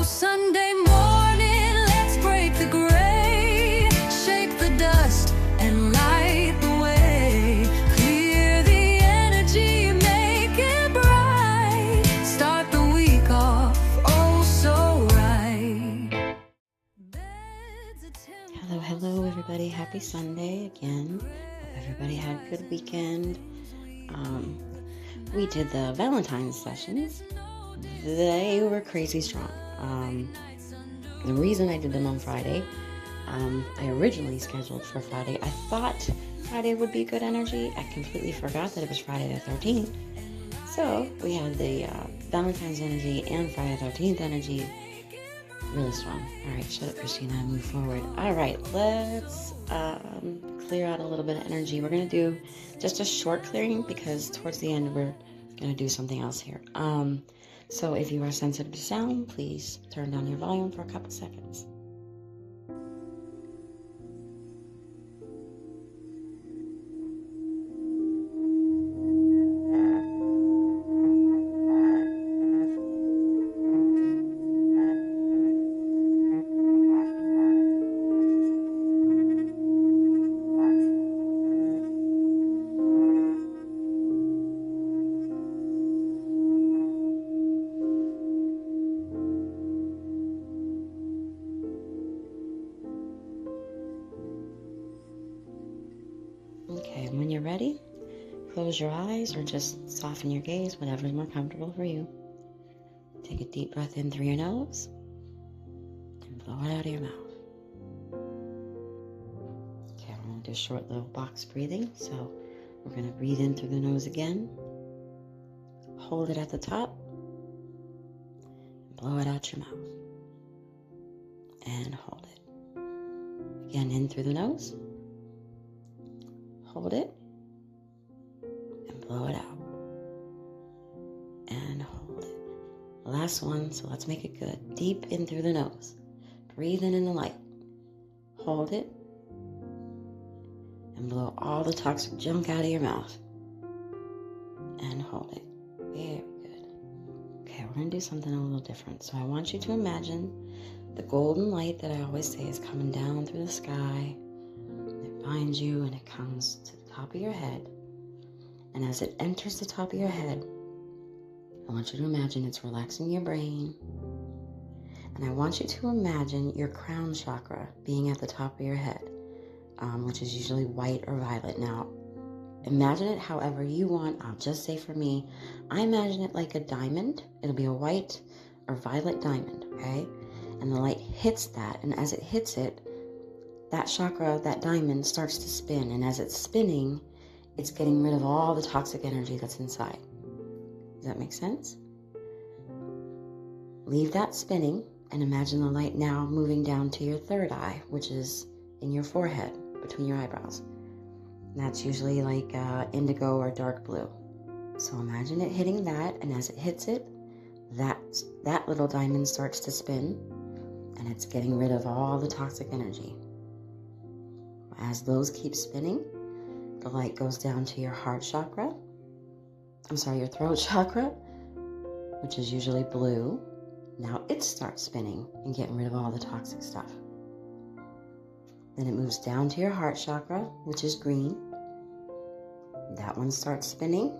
Sunday morning, let's break the gray, shake the dust and light the way. Clear the energy, make it bright. Start the week off oh so right. Hello everybody. Happy Sunday again. Hope everybody had a good weekend. We did the Valentine's sessions. They were crazy strong. The reason I did them on Friday, I originally scheduled for Friday. I thought Friday would be good energy. I completely forgot that it was Friday the 13th. So we had the Valentine's energy and Friday the 13th energy really strong. All right, shut up, Christina, and move forward. All right, let's clear out a little bit of energy. We're going to do just a short clearing because towards the end we're going to do something else here. So if you are sensitive to sound, please turn down your volume for a couple seconds. Okay, and when you're ready, close your eyes or just soften your gaze, whatever's more comfortable for you. Take a deep breath in through your nose and blow it out of your mouth. Okay, we're going to do a short little box breathing. So we're going to breathe in through the nose again, hold it at the top, and blow it out your mouth. And hold it. Again, in through the nose. Hold it and blow it out and hold it. Last one, so let's make it good. Deep in through the nose. Breathe in the light. Hold it and blow all the toxic junk out of your mouth and hold it. Very good. Okay, we're going to do something a little different. So I want you to imagine the golden light that I always say is coming down through the sky. Finds you and it comes to the top of your head, and as it enters the top of your head, I want you to imagine it's relaxing your brain, and I want you to imagine your crown chakra being at the top of your head, which is usually white or violet. Now imagine it however you want. I'll just say for me, I imagine it like a diamond. It'll be a white or violet diamond, okay? And the light hits that, and as it hits it, that chakra, that diamond, starts to spin. And as it's spinning, it's getting rid of all the toxic energy that's inside. Does that make sense? Leave that spinning and imagine the light now moving down to your third eye, which is in your forehead, between your eyebrows. And that's usually like indigo or dark blue. So imagine it hitting that, and as it hits it, that little diamond starts to spin, and it's getting rid of all the toxic energy. As those keep spinning, the light goes down to your heart chakra. Your throat chakra, which is usually blue. Now it starts spinning and getting rid of all the toxic stuff. Then it moves down to your heart chakra, which is green. That one starts spinning.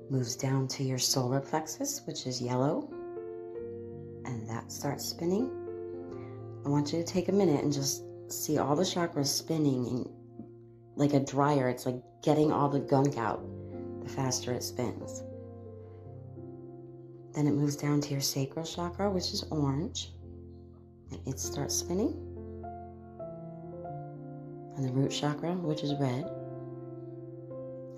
Moves down to your solar plexus, which is yellow. And that starts spinning. I want you to take a minute and just see all the chakras spinning, and like a dryer, it's like getting all the gunk out the faster it spins. Then it moves down to your sacral chakra, which is orange, and it starts spinning. And the root chakra, which is red.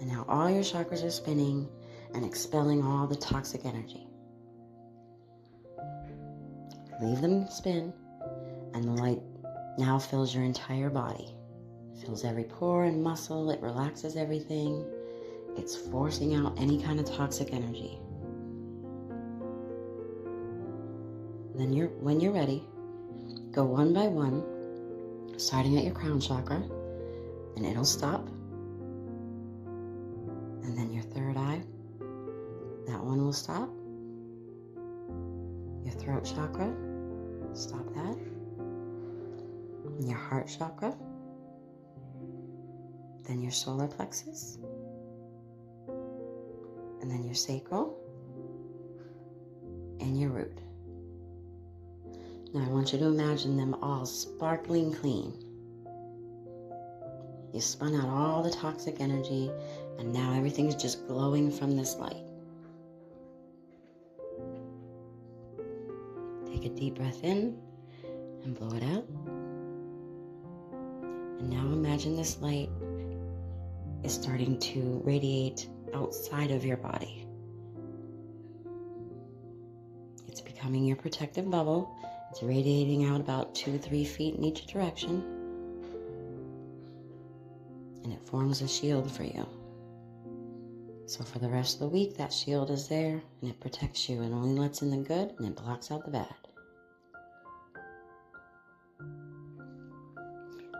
And now all your chakras are spinning and expelling all the toxic energy. Leave them spin. And the light now fills your entire body. It fills every pore and muscle. It relaxes everything. It's forcing out any kind of toxic energy. Then when you're ready, go one by one, starting at your crown chakra, and it'll stop. And then your third eye, that one will stop. throat chakra, stop that. Your heart chakra, then your solar plexus, and then your sacral, and your root. Now I want you to imagine them all sparkling clean. You spun out all the toxic energy, and now everything's just glowing from this light. Take a deep breath in and blow it out. And now imagine this light is starting to radiate outside of your body. It's becoming your protective bubble. It's radiating out about 2-3 feet in each direction. And it forms a shield for you. So for the rest of the week, that shield is there and it protects you and only lets in the good and it blocks out the bad.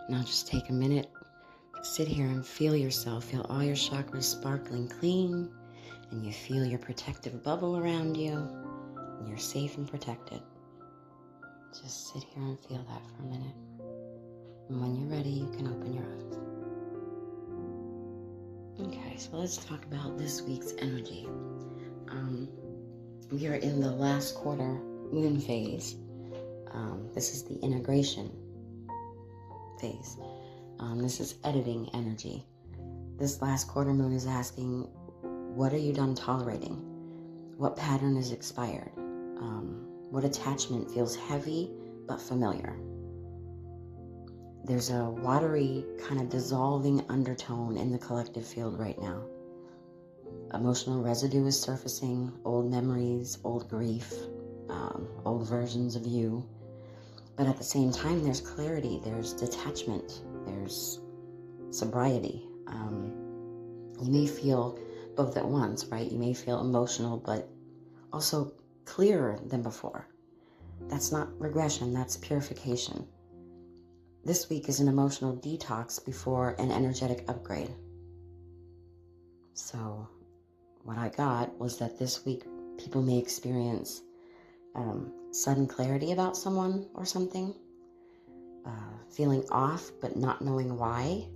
Now just take a minute to sit here and feel yourself. Feel all your chakras sparkling clean, and you feel your protective bubble around you, and you're safe and protected. Just sit here and feel that for a minute. And when you're ready, you can open your eyes. Okay, so let's talk about this week's energy. We are in the last quarter moon phase. This is the integration phase. This is editing energy. This last quarter moon is asking, what are you done tolerating? What pattern is expired? What attachment feels heavy but familiar? There's a watery kind of dissolving undertone in the collective field right now. Emotional residue is surfacing, old memories, old grief, old versions of you. But at the same time, there's clarity, there's detachment, there's sobriety. You may feel both at once, right? You may feel emotional, but also clearer than before. That's not regression, that's purification. This week is an emotional detox before an energetic upgrade. So what I got was that this week people may experience sudden clarity about someone or something, feeling off but not knowing why.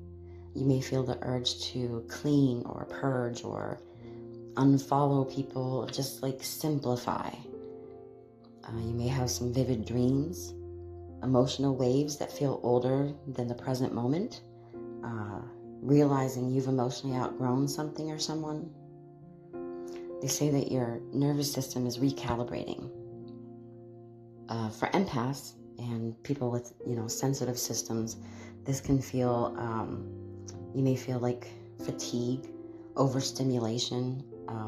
You may feel the urge to clean or purge or unfollow people, just like simplify. You may have some vivid dreams, emotional waves that feel older than the present moment, realizing you've emotionally outgrown something or someone. They say that your nervous system is recalibrating. For empaths and people with, sensitive systems, this can feel, you may feel like fatigue, overstimulation,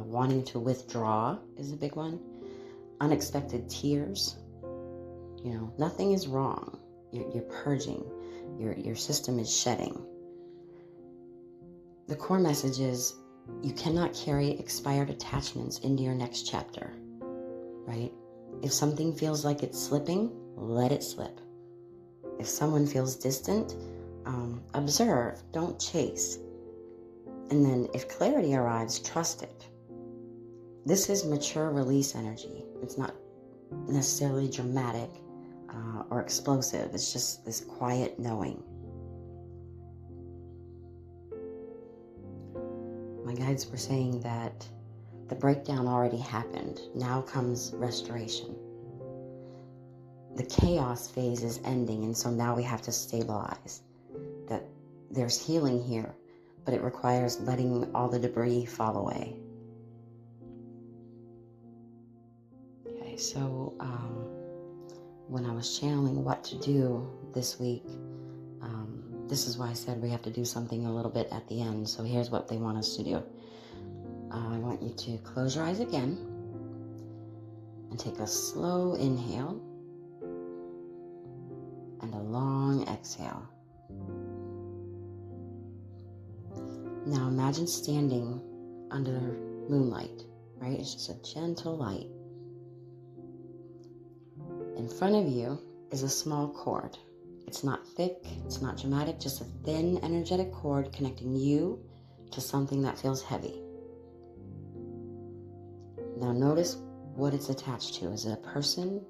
wanting to withdraw is a big one. Unexpected tears. Nothing is wrong. You're purging. Your system is shedding. The core message is you cannot carry expired attachments into your next chapter, right? If something feels like it's slipping, let it slip. If someone feels distant, observe, don't chase. And then if clarity arrives, trust it. This is mature release energy. It's not necessarily dramatic or explosive. It's just this quiet knowing. My guides were saying that the breakdown already happened. Now comes restoration. The chaos phase is ending, and so now we have to stabilize. That there's healing here, but it requires letting all the debris fall away. Okay, so when I was channeling what to do this week, this is why I said we have to do something a little bit at the end. So here's what they want us to do. I want you to close your eyes again and take a slow inhale and a long exhale. Now imagine standing under moonlight, right? It's just a gentle light. In front of you is a small cord. It's not thick, it's not dramatic, just a thin energetic cord connecting you to something that feels heavy. Now notice what it's attached to. Is it a person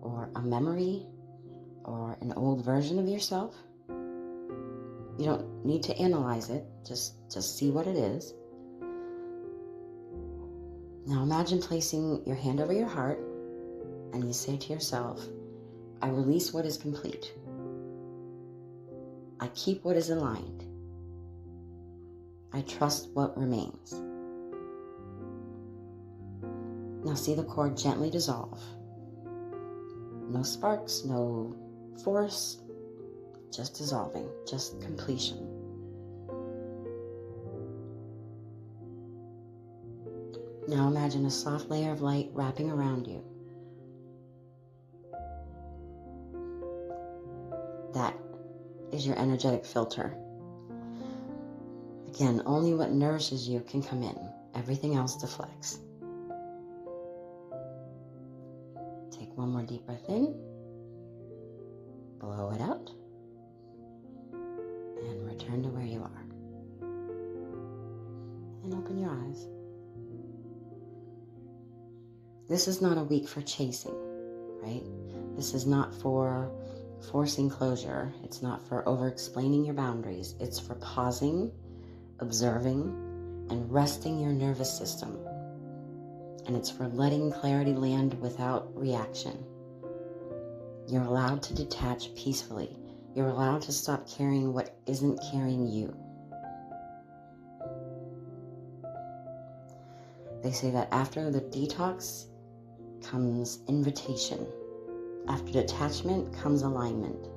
or a memory or an old version of yourself? You don't need to analyze it. Just see what it is. Now imagine placing your hand over your heart and you say to yourself, I release what is complete. I keep what is aligned. I trust what remains. Now see the cord gently dissolve. No sparks, no force, just dissolving, just completion. Now imagine a soft layer of light wrapping around you. That is your energetic filter. Again, only what nourishes you can come in. Everything else deflects. Take one more deep breath in. Blow it out. And return to where you are. And open your eyes. This is not a week for chasing, right? This is not for forcing closure. It's not for over-explaining your boundaries. It's for pausing, observing, and resting your nervous system. And it's for letting clarity land without reaction. You're allowed to detach peacefully. You're allowed to stop carrying what isn't carrying you. They say that after the detox comes invitation. After detachment comes alignment.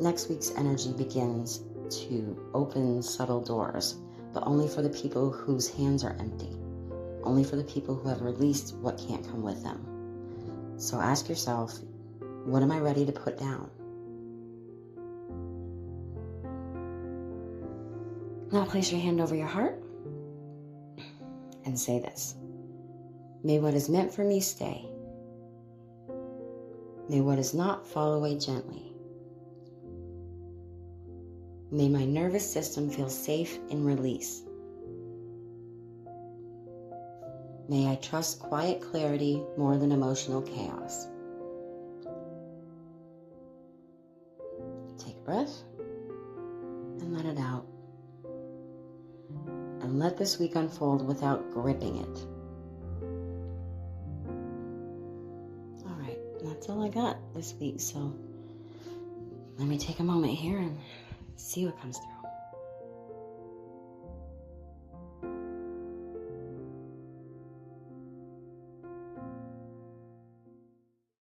Next week's energy begins to open subtle doors, but only for the people whose hands are empty. Only for the people who have released what can't come with them. So ask yourself, what am I ready to put down? Now place your hand over your heart and say this. May what is meant for me stay. May what is not fall away gently. May my nervous system feel safe in release. May I trust quiet clarity more than emotional chaos. Take a breath and let it out. And let this week unfold without gripping it. All right, that's all I got this week, so let me take a moment here and see what comes through.